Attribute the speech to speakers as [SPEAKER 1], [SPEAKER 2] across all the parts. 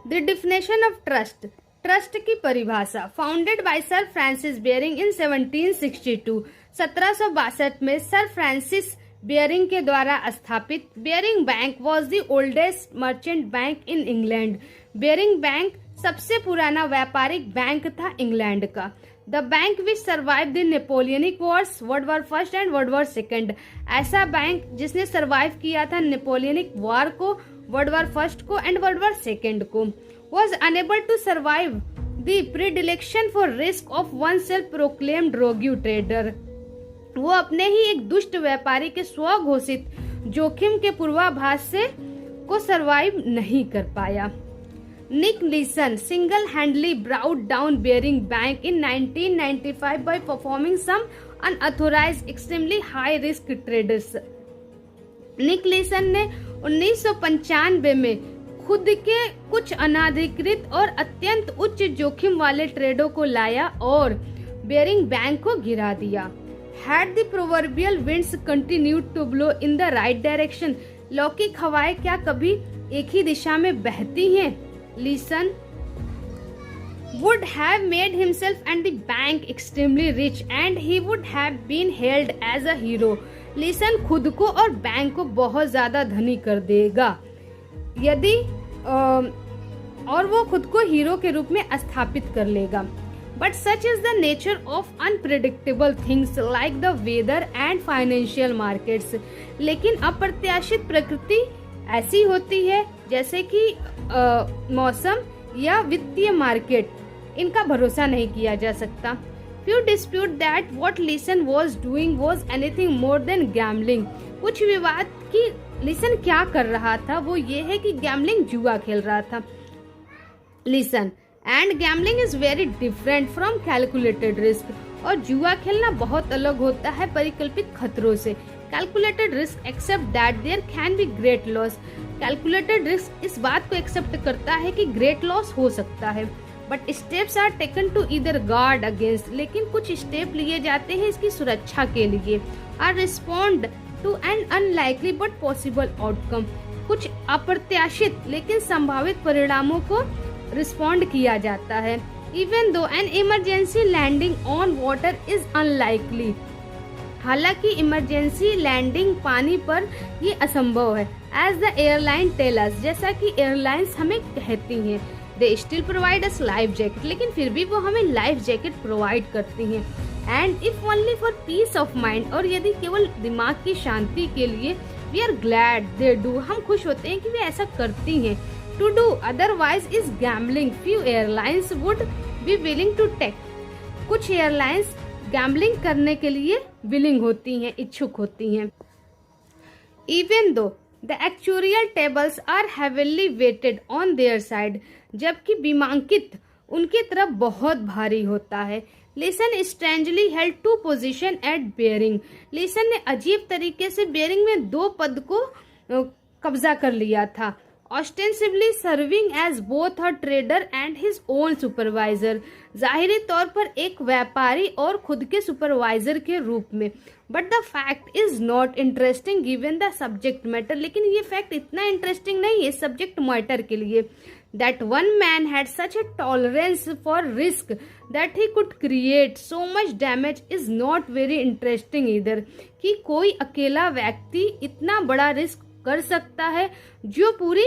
[SPEAKER 1] The definition of trust. Trust की परिभाषा। Founded by sir Francis Baring in 1762। 1762 में sir Francis Baring के द्वारा स्थापित Baring bank was the oldest merchant bank in England. Baring bank सबसे पुराना व्यापारिक बैंक था इंग्लैंड का। The bank which survive the Napoleonic wars, world war first and world war second. ऐसा बैंक जिसने सर्वाइव किया था नेपोलियनिक वॉर को, वर्ल्ड वॉर फर्स्ट को एंड वर्ल्ड वॉर सेकेंड को। Was unable to survive the predilection for risk of one self proclaimed rogue trader. वो अपने ही एक दुष्ट व्यापारी के स्वघोषित जोखिम के पूर्वाभास से को सर्वाइव नहीं कर पाया। Nick Leeson single-handedly brought down Bearing Bank in 1995 by performing some unauthorized, extremely high-risk trades. Nick Leeson ने 1995 में खुद के कुछ अनाधिकृत और अत्यंत उच्च जोखिम वाले ट्रेडों को लाया और बेयरिंग बैंक को गिरा दिया। Had the proverbial winds continued to blow in the right direction, लौकिक हवाएं क्या कभी एक ही दिशा में बहती हैं? Leeson would have made himself and the bank extremely rich and he would have been hailed as a hero. Leeson खुद को और बैंक को बहुत ज्यादा धनी कर देगा यदि और वो खुद को हीरो के रूप में स्थापित कर लेगा। But such is the nature of unpredictable things like the weather and financial markets. लेकिन अप्रत्याशित प्रकृति ऐसी होती है जैसे कि मौसम या वित्तीय मार्केट, इनका भरोसा नहीं किया जा सकता। Few dispute that what Leeson was doing was anything more than gambling. कुछ विवाद कि लीसन क्या कर रहा था वो ये है कि गैम्बलिंग जुआ खेल रहा था। Leeson and gambling is very different from calculated risk. और जुआ खेलना बहुत अलग होता है परिकल्पित खतरों से। Calculated risk accept that there can be great loss. Calculated risk इस बात को एक्सेप्ट करता है कि great loss हो सकता है, but steps are taken to either guard against. लेकिन कुछ स्टेप लिए जाते हैं इसकी सुरक्षा के लिए। Are respond to an unlikely but possible outcome. कुछ अप्रत्याशित लेकिन संभावित परिणामों को रिस्पॉन्ड किया जाता है। Even though an emergency landing on water is unlikely. हालांकि इमरजेंसी लैंडिंग पानी पर ये असंभव है। As the airline tell us, जैसा कि एयरलाइंस हमें कहती हैं, they still provide us life jacket, लेकिन फिर भी वो हमें लाइफ जैकेट प्रोवाइड करती हैं। And if only for peace of mind, और यदि केवल दिमाग की शांति के लिए, we are glad they do, हम खुश होते हैं कि वे ऐसा करती हैं। To do otherwise is gambling, few airlines would be willing to take. कुछ एयरलाइंस गैम्बलिंग करने के लिए विलिंग होती हैं, इच्छुक होती हैं। Even though the actuarial tables are heavily weighted on their side, जबकि बीमांकित उनकी तरफ बहुत भारी होता है। Leeson strangely held two position at Baring, Leeson ने अजीब तरीके से बेयरिंग में 2 पद को कब्जा कर लिया था। Ostensibly serving as both a trader and his own supervisor, जाहिरी तौर पर एक व्यापारी और खुद के सुपरवाइजर के रूप में। But the fact is not interesting given the subject matter, लेकिन ये फैक्ट इतना इंटरेस्टिंग नहीं है सब्जेक्ट मैटर के लिए। That one man had such A tolerance for risk that he could create so much damage is not very interesting इधर, कि कोई अकेला व्यक्ति इतना बड़ा रिस्क कर सकता है जो पूरी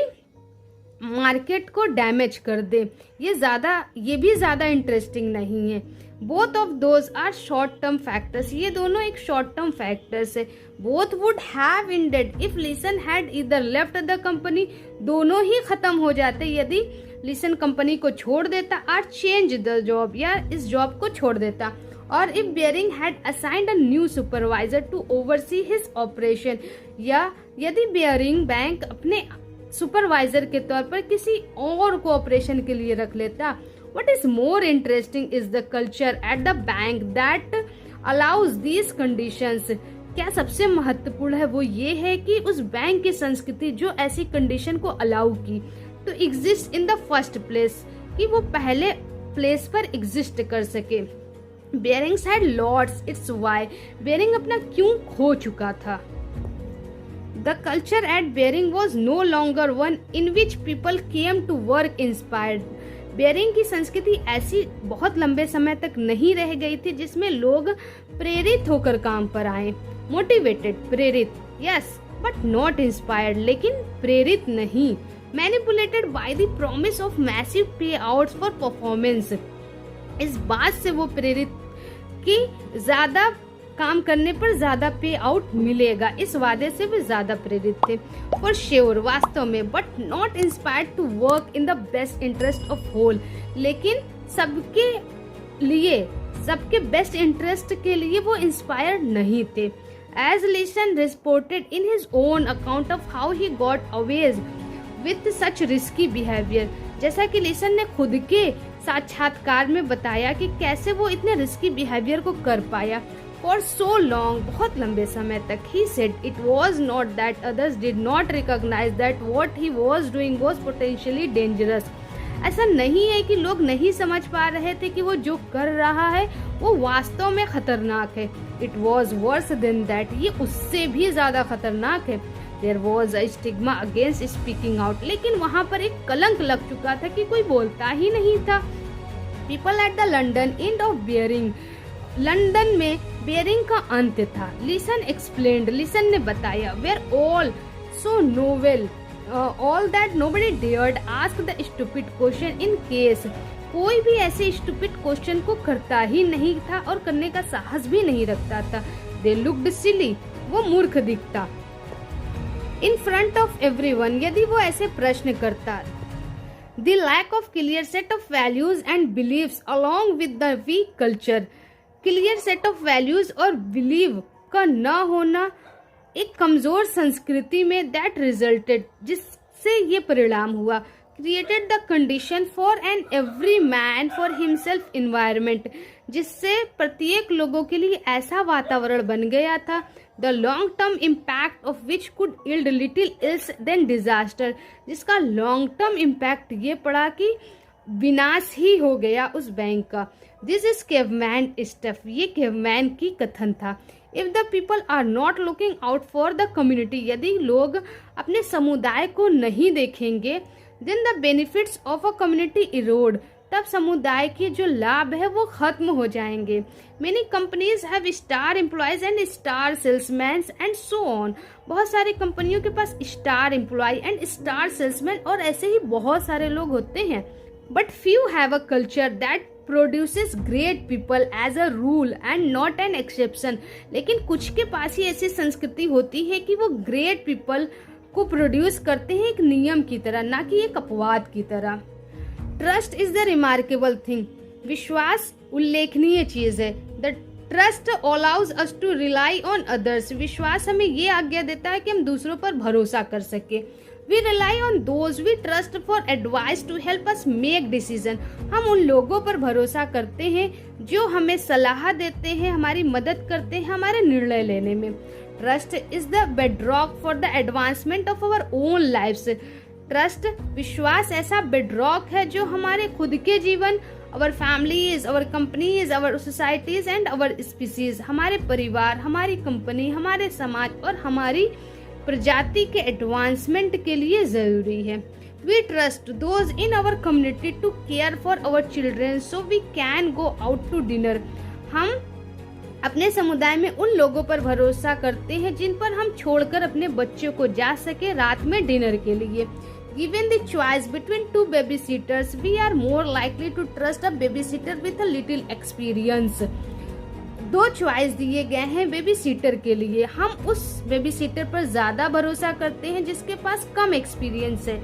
[SPEAKER 1] मार्केट को डैमेज कर दे, ये भी ज्यादा इंटरेस्टिंग नहीं है। Both of those are short term factors, ये दोनों एक शॉर्ट टर्म फैक्टर्स है। Both would have ended if Leeson had either left the company, दोनों ही खत्म हो जाते यदि लीसन कंपनी को छोड़ देता, और चेंज द जॉब, या इस जॉब को छोड़ देता, और if Baring had assigned a new supervisor to oversee his operation, या यदि बेयरिंग बैंक अपने सुपरवाइजर के तौर पर किसी और को ऑपरेशन के लिए रख लेता। What is more interesting is the culture at the bank that allows these conditions, क्या सबसे महत्वपूर्ण है वो ये है कि उस बैंक की संस्कृति जो ऐसी कंडीशन को अलाउ की to exist in the first place, कि वो पहले प्लेस पर एग्जिस्ट कर सके। बेयरिंग्स हैड लॉट्स इट्स वाई, बेयरिंग अपना क्यों खो चुका था। The culture at Bering was no longer one in which people came to work inspired. Baring की संस्कृति ऐसी बहुत लंबे समय तक नहीं रह गई थी जिसमें लोग प्रेरित होकर काम पर आए. मोटिवेटेड, प्रेरित, यस, बट नॉट इंस्पायर्ड, लेकिन प्रेरित नहीं. Manipulated by the promise of massive पे आउट्स फॉर परफॉर्मेंस. इस बात से वो प्रेरित कि ज्यादा काम करने पर ज्यादा पे आउट मिलेगा, इस वादे से भी ज्यादा प्रेरित थे. फॉर श्योर, वास्तव में, but not inspired to work in the best interest of whole. लेकिन सबके लिए, सबके बेस्ट इंटरेस्ट के लिए वो इंस्पायर्ड नहीं थे. As Leeson reported in his own account of how he got away with such risky behaviour. जैसा कि लिसन ने खुद के साक्षात्कार में बताया कि कैसे वो इतने रिस्की बिहेवियर को कर पाया. For so long, बहुत लंबे समय तक, he said it was not that others did not recognize that what he was doing was potentially dangerous. ऐसा नहीं है कि लोग नहीं समझ पा रहे थे कि वो जो कर रहा है वो वास्तव में खतरनाक है. It was worse than that. ये उससे भी ज्यादा खतरनाक है. There was a stigma against speaking out. लेकिन वहाँ पर एक कलंक लग चुका था कि कोई बोलता ही नहीं था. People at the London end of Bering. London में बेरिंग का अंत था. लिसन एक्सप्लेन्ड, लिसन ने बताया, were all so novel all that nobody dared ask the stupid question in case. कोई भी ऐसे स्टूपिड क्वेश्चन को करता ही नहीं था और करने का साहस भी नहीं रखता था. दे लुक्ड सिली, वो मूर्ख दिखता. इन फ्रंट ऑफ एवरीवन, यदि वो ऐसे प्रश्न करता. The lack of clear set of values and beliefs along with the weak culture. Clear set of values और बिलीव का न होना एक कमजोर संस्कृति में, दैट रिजल्टेड, जिससे ये परिणाम हुआ, created the condition for an every man for himself environment, जिससे प्रत्येक लोगों के लिए ऐसा वातावरण बन गया था. The long term impact of which could yield little else than disaster, जिसका लॉन्ग टर्म इम्पैक्ट ये पड़ा कि विनाश ही हो गया उस बैंक का. दिस इज केवमैन स्टफ, ये केवमैन की कथन था. If the people are not looking out for the community, यदि लोग अपने समुदाय को नहीं देखेंगे, then the benefits of a community erode, तब समुदाय के जो लाभ है वो खत्म हो जाएंगे. Many companies have star employees and star salesman and so on. बहुत सारी कंपनियों के पास star employ and star salesman और ऐसे ही बहुत सारे लोग होते हैं. But few have a culture that produces great people as a rule and not an exception. लेकिन कुछ के पास ही ऐसी संस्कृति होती है कि वो ग्रेट पीपल को प्रोड्यूस करते हैं एक नियम की तरह, ना कि एक अपवाद की तरह. Trust is the remarkable thing. विश्वास उल्लेखनीय चीज है. The trust allows us to rely on others. विश्वास हमें ये आज्ञा देता है कि हम दूसरों पर भरोसा कर सके. We rely on those we trust for advice to help us make decision. हम उन लोगों पर भरोसा करते हैं जो हमें सलाह देते हैं, हमारी मदद करते हैं हमारे निर्णय लेने में. Trust is the bedrock for the advancement of our own lives. Trust, विश्वास ऐसा bedrock है जो हमारे खुद के जीवन, our families, our companies, our societies and our species, हमारे परिवार, हमारी कंपनी, हमारे समाज और हमारी प्रजाति के एडवांसमेंट के लिए जरूरी है. We trust those in our community to care for our children so we can go out to dinner. हम अपने समुदाय में उन लोगों पर भरोसा करते हैं जिन पर हम छोड़कर अपने बच्चों को जा सके रात में डिनर के लिए. Given the choice between two babysitters, we are more likely to trust a babysitter with a little experience. दो चॉइस दिए गए हैं बेबी सीटर के लिए. हम उस बेबी सीटर पर ज्यादा भरोसा करते हैं जिसके पास कम एक्सपीरियंस है.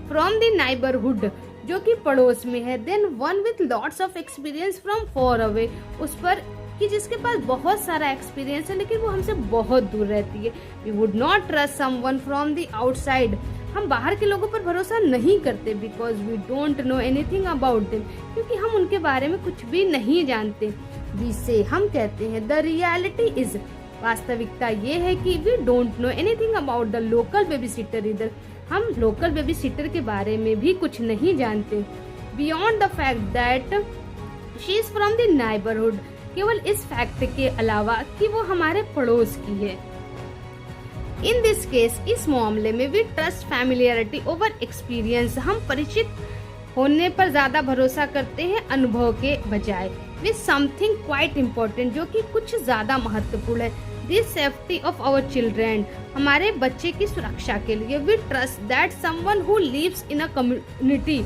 [SPEAKER 1] फ्रॉम द नाइबरहुड, जो कि पड़ोस में है. Than one with lots of experience from far away, उस पर कि जिसके पास बहुत सारा एक्सपीरियंस है लेकिन वो हमसे बहुत दूर रहती है. We would not trust someone from the outside. हम बाहर के लोगों पर भरोसा नहीं करते because we don't know anything about them, क्योंकि हम उनके बारे में कुछ भी नहीं जानते. जिसे हम कहते हैं द रियलिटी इज, वास्तविकता ये है कि we don't know anything about the local babysitter इधर. हम लोकल बेबी सीटर के बारे में भी कुछ नहीं जानते. Beyond the fact that she is from the neighbourhood, केवल इस फैक्ट के अलावा कि वो हमारे पड़ोस की है. इन दिस केस, इस मामले में we trust familiarity over experience, हम परिचित होने पर ज्यादा भरोसा करते हैं अनुभव के बजाय। विद समथिंग क्वाइट इम्पोर्टेंट, जो कि कुछ ज्यादा महत्वपूर्ण है, this safety of our children, हमारे बच्चे की सुरक्षा के लिए। We trust that someone who lives in a community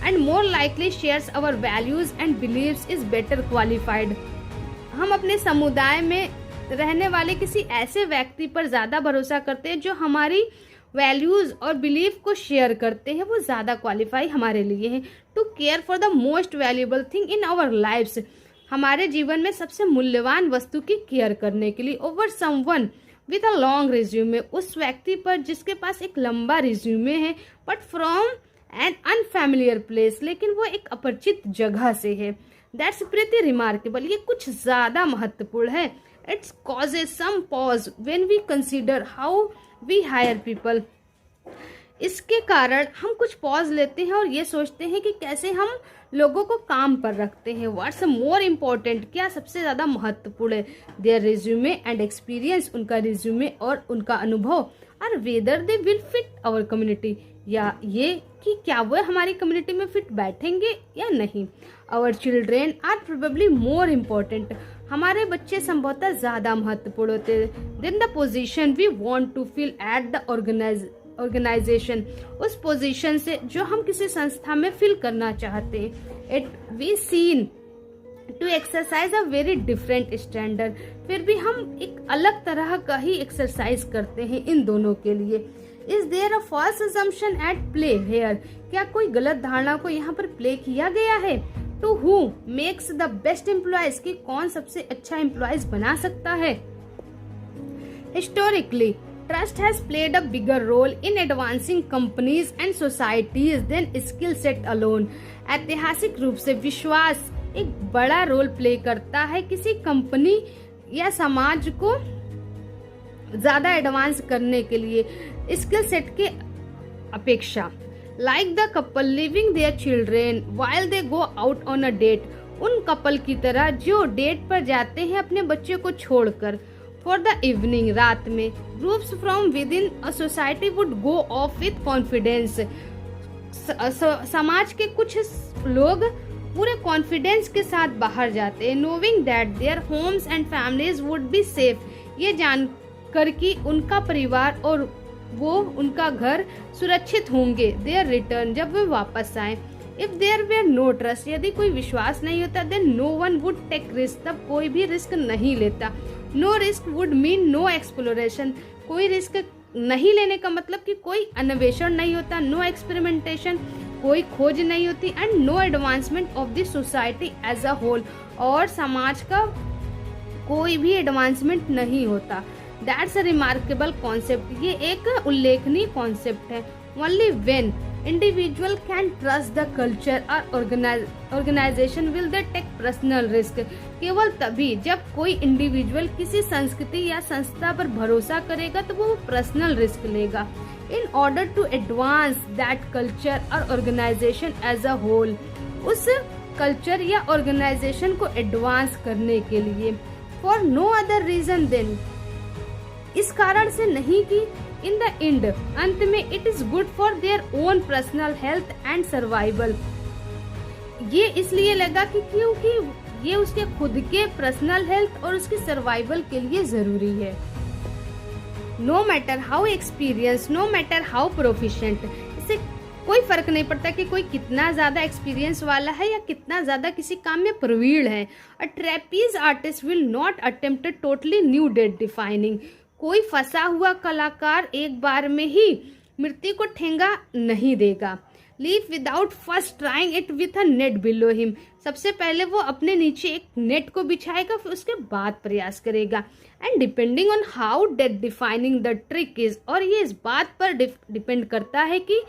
[SPEAKER 1] and more likely shares our values and beliefs is better qualified, हम अपने समुदाय में रहने वाले किसी ऐसे व्यक्ति पर ज्यादा भरोसा करते हैं जो हमारी वैल्यूज और बिलीफ को शेयर करते हैं, वो ज्यादा क्वालिफाई हमारे लिए हैं। To care for the most valuable thing in our lives, हमारे जीवन में सबसे मूल्यवान वस्तु की केयर करने के लिए। Over someone with a long resume, उस व्यक्ति पर जिसके पास एक लंबा रिज्यूमे है, but from an unfamiliar place, लेकिन वो एक अपरिचित जगह से है। दैट्स प्रीटी रिमार्केबल, ये कुछ ज्यादा महत्वपूर्ण है। Its causes some pause when we consider how we hire people, इसके कारण हम कुछ पॉज लेते हैं और ये सोचते हैं कि कैसे हम लोगों को काम पर रखते हैं। व्हाट्स मोर इम्पोर्टेंट, क्या सबसे ज्यादा महत्वपूर्ण है, देयर रिज्यूमे एंड एक्सपीरियंस, उनका रिज्यूमे और उनका अनुभव, और whether they will fit our community, या ये कि क्या वो हमारी कम्युनिटी में फिट बैठेंगे या नहीं। Our children are probably more important, हमारे बच्चे संभवतः ज्यादा महत्वपूर्ण होते हैं। Than the position we want to fill at the organisation, उस पोजीशन से जो हम किसी संस्था में फिल करना चाहते हैं। It we seem to exercise a very different standard, फिर भी हम एक अलग तरह का ही एक्सरसाइज करते हैं इन दोनों के लिए। Is there a false assumption at play here, क्या कोई गलत धारणा को यहाँ पर प्ले किया गया है। To who makes the best employees, की कौन सबसे अच्छा एम्प्लॉयज बना सकता है। Historically trust has played a bigger role in advancing companies and societies than skill set alone, ऐतिहासिक रूप से विश्वास एक बड़ा रोल प्ले करता है किसी कंपनी या समाज को ज्यादा एडवांस करने के लिए स्किल सेट के अपेक्षा। Like the couple leaving their children while they go out on a date, उन कपल की तरह जो डेट पर जाते हैं अपने बच्चे को छोड़कर। फॉर द इवनिंग, रात में। Groups from with in a society would go of with confidence, समाज के कुछ लोग पूरे कॉन्फिडेंस के साथ बाहर जाते हैं। नोविंग that their homes and families would be safe, ये जानकर कि उनका परिवार और वो उनका घर सुरक्षित होंगे। देयर रिटर्न, जब वे वापस आए। If there were no trust, यदि कोई विश्वास नहीं होता, then no one would take risk, तब कोई भी रिस्क नहीं लेता। No risk would mean no exploration, कोई रिस्क नहीं लेने का मतलब कि कोई अन्वेषण नहीं होता। नो एक्सपेरिमेंटेशन, कोई खोज नहीं होती। And no advancement of the society as a whole, और समाज का कोई भी एडवांसमेंट नहीं होता। दैट्स अ रिमार्केबल कॉन्सेप्ट, ये एक उल्लेखनीय कॉन्सेप्ट है। Only when individual can trust the culture और organisation will they take personal risk, केवल तभी जब कोई इंडिविजुअल किसी संस्कृति या संस्था पर भरोसा करेगा तो वो पर्सनल रिस्क लेगा। In order to advance that culture और ऑर्गेनाइजेशन एज अ होल, उस कल्चर या ऑर्गेनाइजेशन को एडवांस करने के लिए। For no other reason than, इस कारण से नहीं कि इन द एंड, अंत में, it is good for their own personal health and survival, ये इसलिए लगा कि क्योंकि ये उसके खुद के पर्सनल हेल्थ और उसके सर्वाइवल के लिए जरूरी है। No matter how experience, no matter how proficient, इससे कोई फर्क नहीं पड़ता कि कोई कितना ज्यादा एक्सपीरियंस वाला है या कितना ज्यादा किसी काम में प्रवीण है। A trapeze artist will not attempt totally new death defying, कोई फंसा हुआ कलाकार एक बार में ही मृत्यु को ठेंगा नहीं देगा। Leave without first trying it with a net below him, सबसे पहले वो अपने नीचे एक नेट को बिछाएगा, फिर उसके बाद प्रयास करेगा। And depending on how death defining the trick is, और ये इस बात पर डिपेंड करता है कि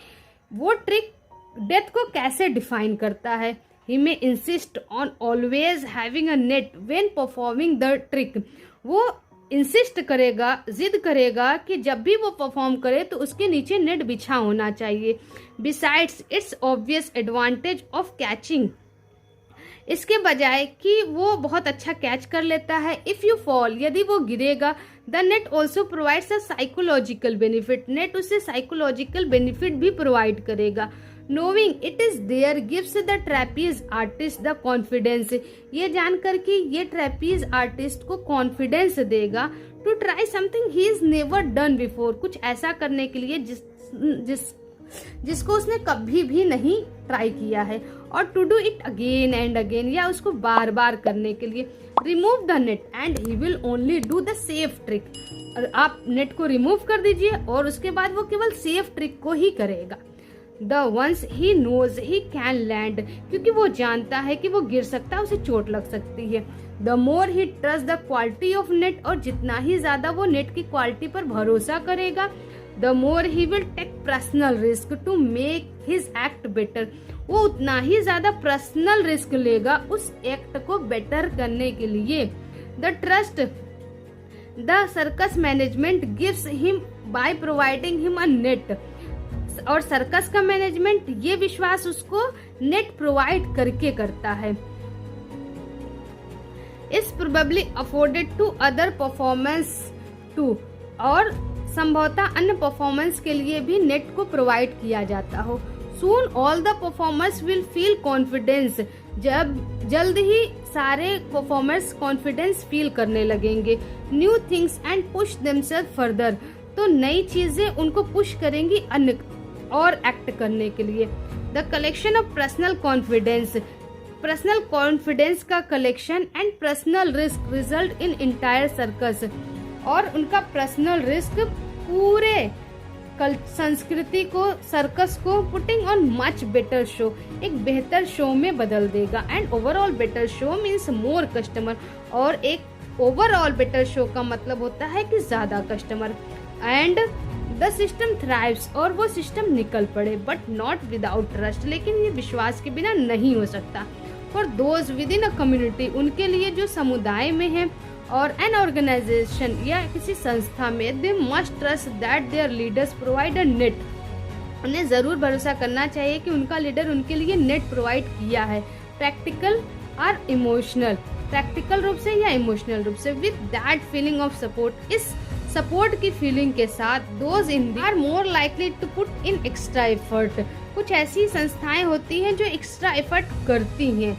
[SPEAKER 1] वो ट्रिक डेथ को कैसे डिफाइन करता है। He may insist on always having a net when performing the trick, वो इंसिस्ट करेगा, जिद करेगा कि जब भी वो परफॉर्म करे तो उसके नीचे नेट बिछा होना चाहिए। Besides it's obvious advantage of catching, इसके बजाय कि वो बहुत अच्छा कैच कर लेता है। इफ यू फॉल, यदि वो गिरेगा the net also provides a psychological benefit, net उसे साइकोलॉजिकल बेनिफिट भी प्रोवाइड करेगा। Knowing it is there gives the trapeze artist the confidence, ये जानकर कि ये ट्रेपीज आर्टिस्ट को कॉन्फिडेंस देगा to try something he is never done before, कुछ ऐसा करने के लिए जिसको उसने कभी भी नहीं ट्राई किया है, और to do it again and again, या उसको बार बार करने के लिए। Remove the net and he will only do the safe trick, आप नेट को रिमूव कर दीजिए और उसके बाद वो केवल सेफ ट्रिक को ही करेगा। The ones he knows he can land, क्योंकि वो जानता है कि वो गिर सकता है, उसे चोट लग सकती है। The more he trust the quality of net, और जितना ही ज्यादा वो नेट की क्वालिटी पर भरोसा करेगा, the more he will take personal risk to make his act better, वो उतना ही ज्यादा पर्सनल रिस्क लेगा उस एक्ट को बेटर करने के लिए। The trust the circus management gives him by providing him a net, और सर्कस का मैनेजमेंट ये विश्वास उसको नेट प्रोवाइड करके करता है। Is probably afforded to other performance too, और संभवतः अन्य परफॉर्मेंस के लिए भी नेट को प्रोवाइड किया जाता हो। Soon all the performers will feel confidence, जल्द ही सारे परफॉर्मर्स कॉन्फिडेंस फील करने लगेंगे। New things and push themselves further, तो नई चीजें उनको पुश करेंगी अन्य और एक्ट करने के लिए। The collection of personal confidence का collection and personal risk result in entire circus, और उनका पर्सनल रिस्क पूरे संस्कृति को, सर्कस को putting on much better show, एक बेहतर शो में बदल देगा। And overall better show means more customer, और एक ओवरऑल बेटर शो का मतलब होता है कि ज्यादा customer. And the system thrives, और वो सिस्टम निकल पड़े, बट नॉट विदाउट ट्रस्ट, लेकिन ये विश्वास के बिना नहीं हो सकता। For those with in a community, उनके लिए जो समुदाय में है, और एन ऑर्गेनाइजेशन या किसी संस्था में, they must trust that there leaders provide a net, उन्हें जरूर भरोसा करना चाहिए कि उनका लीडर उनके लिए नेट प्रोवाइड किया है। प्रैक्टिकल और इमोशनल, प्रैक्टिकल रूप से या इमोशनल रूप से, with that feeling of support, इस सपोर्ट की फीलिंग के साथ, those in are more likely to put in extra effort, कुछ ऐसी संस्थाएं होती हैं जो एक्स्ट्रा एफर्ट करती हैं।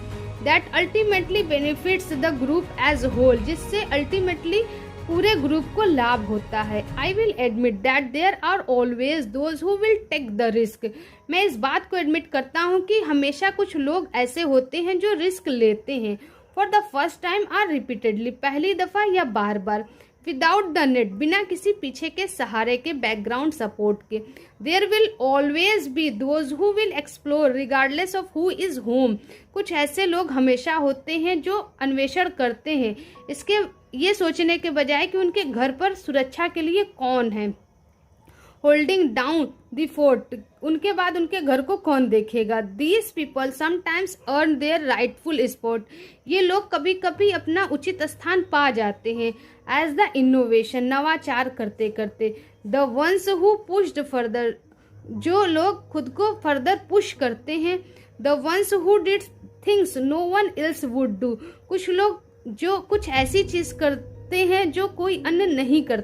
[SPEAKER 1] That ultimately benefits the group as whole, जिससे अल्टीमेटली पूरे ग्रुप को लाभ होता है। I will admit that there are always those who will take the risk, मैं इस बात को एडमिट करता हूँ कि हमेशा कुछ लोग ऐसे होते हैं जो रिस्क लेते हैं। For the first time or repeatedly, पहली दफा या बार बार। विदाउट द नेट, बिना किसी पीछे के सहारे के, बैकग्राउंड सपोर्ट के। There will always be those who will explore regardless of who is home, कुछ ऐसे लोग हमेशा होते हैं जो अन्वेषण करते हैं, इसके ये सोचने के बजाय कि उनके घर पर सुरक्षा के लिए कौन है। होल्डिंग डाउन द फोर्ट, उनके बाद उनके घर को कौन देखेगा। These people sometimes earn there rightful spot, ये लोग कभी कभी अपना उचित स्थान पा जाते हैं। एज द इनोवेशन, नवाचार करते करते। The ones who pushed further, जो लोग खुद को फर्दर पुश करते हैं। The ones who did things no one else would do, कुछ लोग जो कुछ ऐसी चीज करते हैं जो कोई अन्य नहीं कर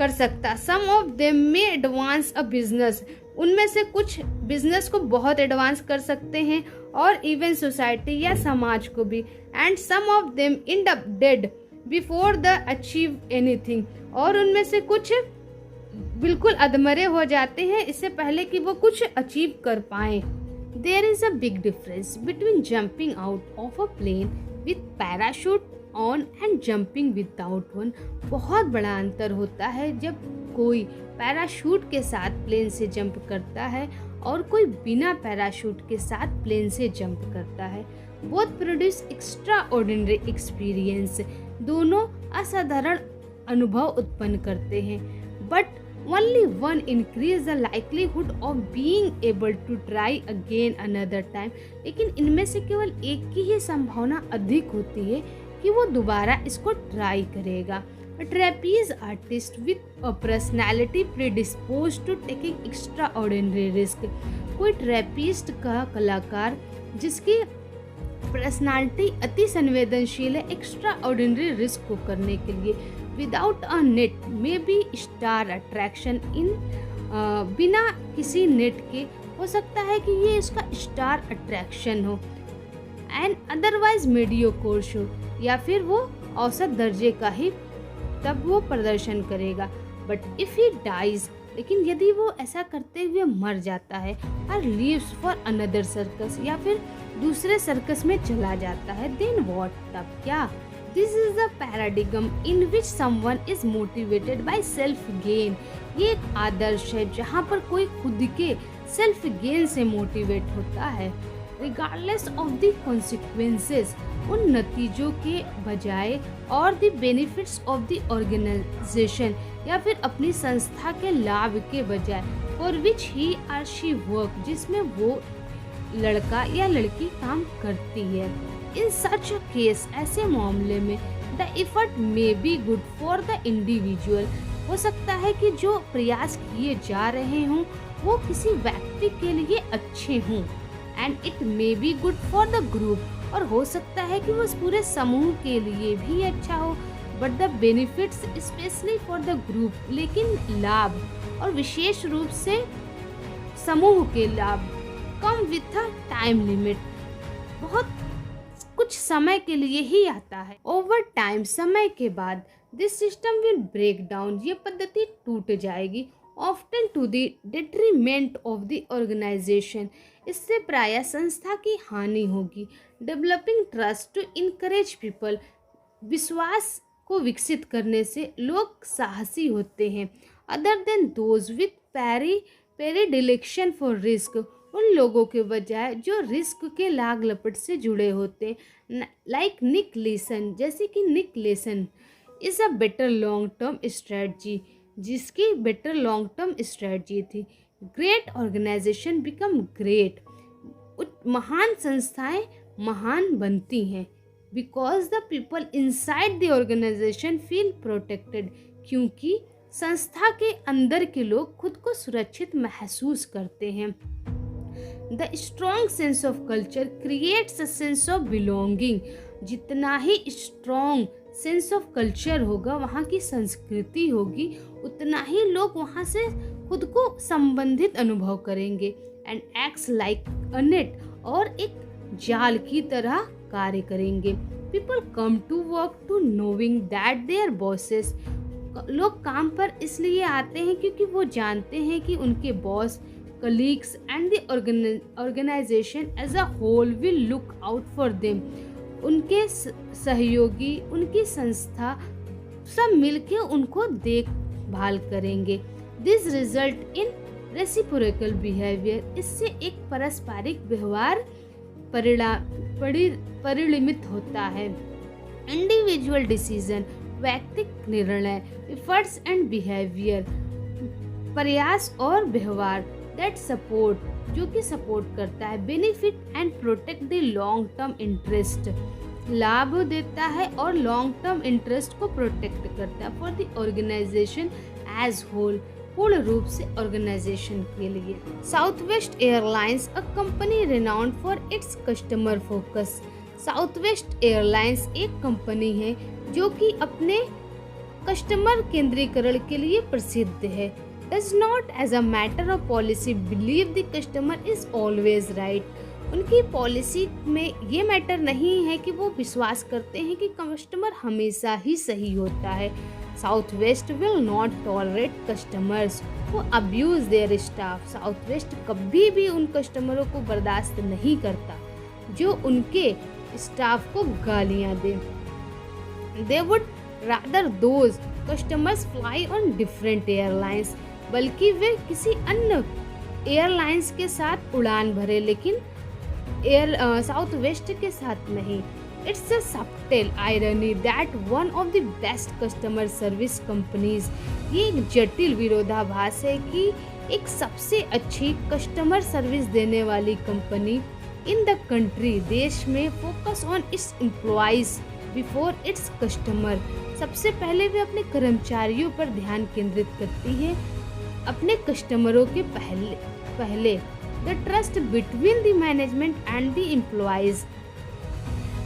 [SPEAKER 1] सकता। Some of them may advance a business, उनमें से कुछ बिजनेस को बहुत एडवांस कर सकते हैं, और इवन सोसाइटी या समाज को भी। And some of them end up dead before they achieve anything, और उनमें से कुछ बिल्कुल अधमरे हो जाते हैं इससे पहले कि वो कुछ अचीव कर पाए। There is a big difference between jumping out of a plane with parachute on and jumping without one, बहुत बड़ा अंतर होता है जब कोई पैराशूट के साथ प्लेन से जंप करता है और कोई बिना पैराशूट के साथ प्लेन से जंप करता है। Both produce extra ordinary experience, दोनों असाधारण अनुभव उत्पन्न करते हैं। But only one increase the likelihood of being able to try again another time, लेकिन इनमें से केवल एक की ही संभावना अधिक होती है कि वो दोबारा इसको ट्राई करेगा। A trapeze artist with a personality predisposed to taking extraordinary risk, कोई ट्रेपिस्ट का कलाकार जिसकी पर्सनालिटी अति संवेदनशील है एक्स्ट्रा ऑर्डिनरी रिस्क को करने के लिए। Without a net may be star attraction in, बिना किसी नेट के हो सकता है कि ये इसका स्टार अट्रैक्शन हो, एंड अदरवाइज मीडियोकोर शो, या फिर वो औसत दर्जे का ही तब वो प्रदर्शन करेगा। बट इफ ही डाइज, लेकिन यदि वो ऐसा करते हुए मर जाता है, और लीव्स फॉर अनदर सर्कस, या फिर दूसरे सर्कस में चला जाता है, देन व्हाट, तब क्या? This is the paradigm in which someone is motivated by self gain. ये एक आदर्श है जहाँ पर कोई खुद के सेल्फ गेन से मोटिवेट होता है, रिगार्डलेस ऑफ द कॉन्सिक्वेंसेस, उन नतीजों के बजाय, और the benefits of the organisation, या फिर अपनी संस्था के लाभ के बजाय, for which he or she work, जिसमें वो लड़का या लड़की काम करती है। इन सच केस, ऐसे मामले में the effort may be good for the individual, हो सकता है कि जो प्रयास किए जा रहे हों वो किसी व्यक्ति के लिए अच्छे हों, and it may be good for the group, और हो सकता है कि वो उस पूरे समूह के लिए भी अच्छा हो, but the benefits specially for the group, लेकिन लाभ और विशेष रूप से समूह के लाभ come with a time limit, बहुत कुछ समय के लिए ही आता है। ओवर टाइम, समय के बाद, this system will break down, ये पद्धति टूट जाएगी, often to the detriment of the organisation, इससे प्रायः संस्था की हानि होगी। Developing trust to encourage people, विश्वास को विकसित करने से लोग साहसी होते हैं। Other than those with predilection for risk, उन लोगों के बजाय जो रिस्क के लाग लपट से जुड़े होते, लाइक निक लेसन, जैसे कि Nick Leeson is a better long term strategy, जिसकी बेटर लॉन्ग टर्म स्ट्रेटजी थी। ग्रेट ऑर्गेनाइजेशन बिकम ग्रेट, महान संस्थाएं महान बनती हैं, because the people inside the organisation feel protected, क्योंकि संस्था के अंदर के लोग खुद को सुरक्षित महसूस करते हैं। The strong sense of culture creates a sense of belonging, जितना ही स्ट्रॉन्ग सेंस ऑफ कल्चर होगा, वहाँ की संस्कृति होगी, उतना ही लोग वहाँ से खुद को संबंधित अनुभव करेंगे। And acts like a net, और एक जाल की तरह कार्य करेंगे। People come to work to knowing that their bosses, लोग काम पर इसलिए आते हैं क्योंकि वो जानते हैं कि उनके boss, colleagues and the organization as a whole will look out for them, उनके सहयोगी, उनकी संस्था सब मिलके उनको देखभाल करेंगे। This result in reciprocal behavior, इससे एक पारस्परिक व्यवहार परिणमित होता है। Individual decision, व्यक्तिगत निर्णय, efforts and behavior, प्रयास और व्यवहार, that support, जो कि सपोर्ट करता है, benefit and protect the long term interest, लाभ देता है और लॉन्ग टर्म इंटरेस्ट को प्रोटेक्ट करता है for the organisation as whole, पूर्ण रूप से ऑर्गेनाइजेशन के लिए। Southwest Airlines, a company renowned for its customer focus, Southwest Airlines एक कंपनी है जो कि अपने कस्टमर केंद्रीकरण के लिए प्रसिद्ध है। Does not as a matter of policy believe the customer is always right, उनकी पॉलिसी में ये मैटर नहीं है कि वो विश्वास करते हैं कि कस्टमर हमेशा ही सही होता है। South west will not tolerate customers who abuse their staff, south west कभी भी उन कस्टमरों को बर्दाश्त नहीं करता जो उनके स्टाफ को गालियाँ दें। They would rather those customers fly on different airlines, बल्कि वे किसी अन्य एयरलाइंस के साथ उड़ान भरे, लेकिन साउथ वेस्ट के साथ नहीं। It's a subtle irony that one of the best customer service companies, ये एक जटिल विरोधाभास है कि एक सबसे अच्छी कस्टमर सर्विस देने वाली कंपनी इन द कंट्री, देश में, focus on it's employees before its customer, सबसे पहले वे अपने कर्मचारियों पर ध्यान केंद्रित करती है, अपने कस्टमरों के पहले। The trust between the management and the employees,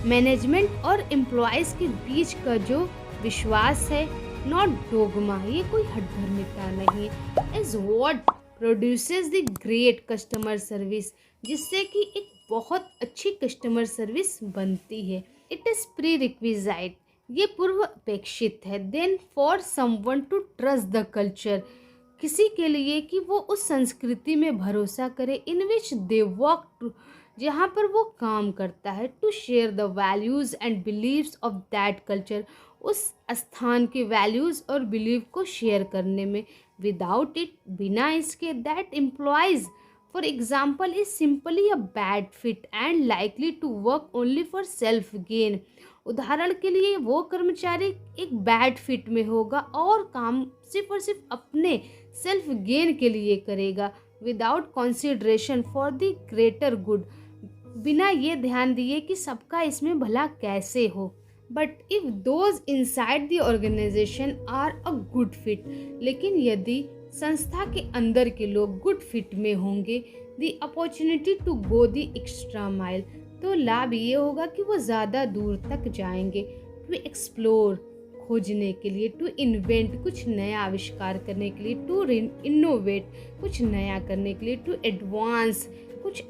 [SPEAKER 1] management और एम्प्लॉइज के बीच का जो विश्वास है, नॉट डोगमा, ये कोई हठधर्मिता नहीं है, is what produces the great customer service, जिससे कि एक बहुत अच्छी कस्टमर सर्विस बनती है। इट इज़ प्री रिक्विजाइट, ये पूर्व अपेक्षित है। Then for someone to trust the culture, किसी के लिए कि वो उस संस्कृति में भरोसा करे इन विच दे वर्क टू, जहाँ पर वो काम करता है। To share the values and beliefs of that culture, उस स्थान के वैल्यूज़ और बिलीव को शेयर करने में। विदाउट इट, बिना इसके, that employees for example is simply a bad fit and likely to work only for self gain, उदाहरण के लिए वो कर्मचारी एक बैड फिट में होगा और काम सिर्फ और सिर्फ अपने सेल्फ गेन के लिए करेगा, without consideration for the greater good, बिना ये ध्यान दिए कि सबका इसमें भला कैसे हो। But if those inside the organisation are a good fit, लेकिन यदि संस्था के अंदर के लोग गुड फिट में होंगे, the opportunity to go the extra mile, तो लाभ ये होगा कि वो ज़्यादा दूर तक जाएंगे। टू एक्सप्लोर, खोजने के लिए, टू इन्वेंट, कुछ नया आविष्कार करने के लिए, टू इनोवेट, कुछ नया करने के लिए, टू एडवांस, कुछ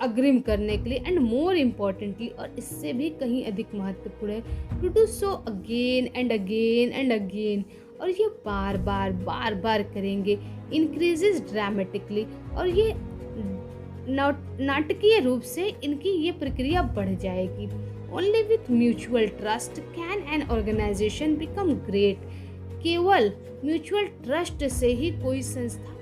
[SPEAKER 1] अग्रिम करने के लिए, एंड मोर इम्पॉर्टेंटली, और इससे भी कहीं अधिक महत्वपूर्ण है, to do so again and again and again, और ये बार बार करेंगे। इंक्रीजेज ड्रामेटिकली, और ये नाटकीय रूप से इनकी ये प्रक्रिया बढ़ जाएगी। Only with mutual trust can an organisation become great, केवल म्यूचुअल ट्रस्ट से ही कोई संस्था